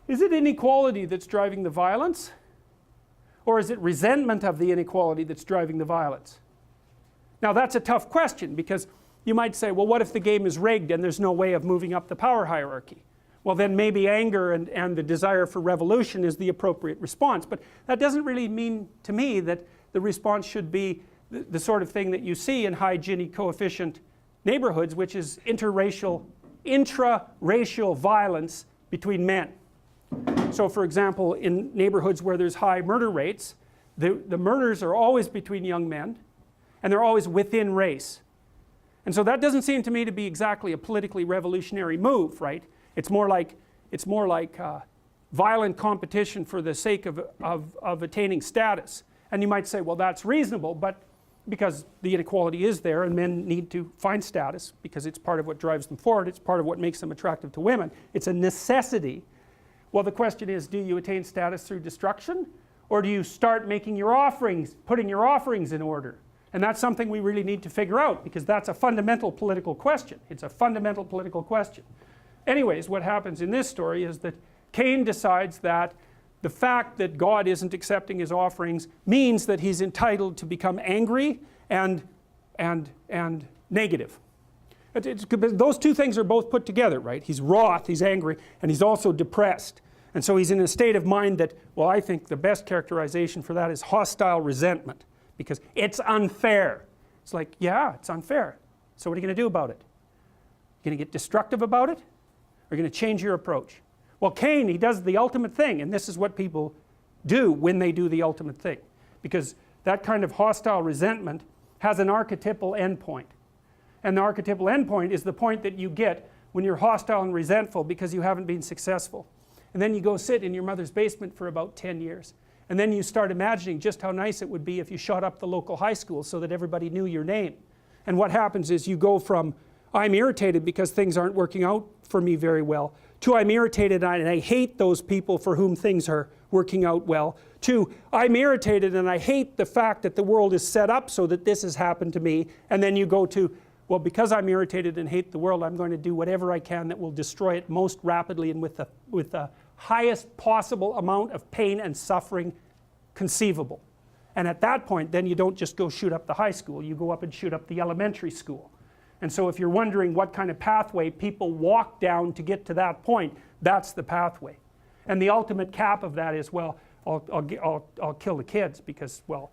Is it inequality that's driving the violence? Or is it resentment of the inequality that's driving the violence? Now that's a tough question, because you might say, well, what if the game is rigged and there's no way of moving up the power hierarchy? Well, then maybe anger and the desire for revolution is the appropriate response. But that doesn't really mean to me that the response should be the sort of thing that you see in high Gini coefficient neighborhoods, which is intraracial violence between men. So for example, in neighborhoods where there's high murder rates, the murders are always between young men, and they're always within race. And so that doesn't seem to me to be exactly a politically revolutionary move, right? It's more like violent competition for the sake of attaining status. And you might say, well, that's reasonable, but because the inequality is there and men need to find status because it's part of what drives them forward, it's part of what makes them attractive to women, it's a necessity. Well, the question is, do you attain status through destruction, or do you start making your offerings, putting your offerings in order? And that's something we really need to figure out, because that's a fundamental political question. It's a fundamental political question. Anyways, what happens in this story is that Cain decides that the fact that God isn't accepting his offerings means that he's entitled to become angry and negative. Those two things are both put together, right? He's wroth, he's angry, and he's also depressed. And so he's in a state of mind that, well, I think the best characterization for that is hostile resentment, because it's unfair. It's like, yeah, it's unfair. So what are you going to do about it? You're going to get destructive about it? Or are you going to change your approach? Well, Cain, he does the ultimate thing, and this is what people do when they do the ultimate thing. Because that kind of hostile resentment has an archetypal endpoint. And the archetypal endpoint is the point that you get when you're hostile and resentful because you haven't been successful. And then you go sit in your mother's basement for about 10 years. And then you start imagining just how nice it would be if you shot up the local high school so that everybody knew your name. And what happens is you go from, I'm irritated because things aren't working out for me very well, to I'm irritated and I hate those people for whom things are working out well, to I'm irritated and I hate the fact that the world is set up so that this has happened to me. And then you go to, well, because I'm irritated and hate the world, I'm going to do whatever I can that will destroy it most rapidly and with the highest possible amount of pain and suffering conceivable. And at that point, then you don't just go shoot up the high school, you go up and shoot up the elementary school. And so if you're wondering what kind of pathway people walk down to get to that point, that's the pathway. And the ultimate cap of that is, well, I'll kill the kids because, well,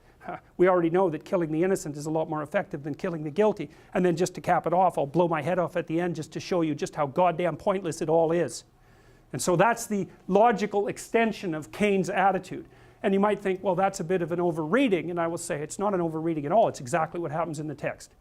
we already know that killing the innocent is a lot more effective than killing the guilty. And then just to cap it off, I'll blow my head off at the end just to show you just how goddamn pointless it all is. And so that's the logical extension of Cain's attitude. And you might think, well, that's a bit of an overreading. And I will say it's not an overreading at all. It's exactly what happens in the text.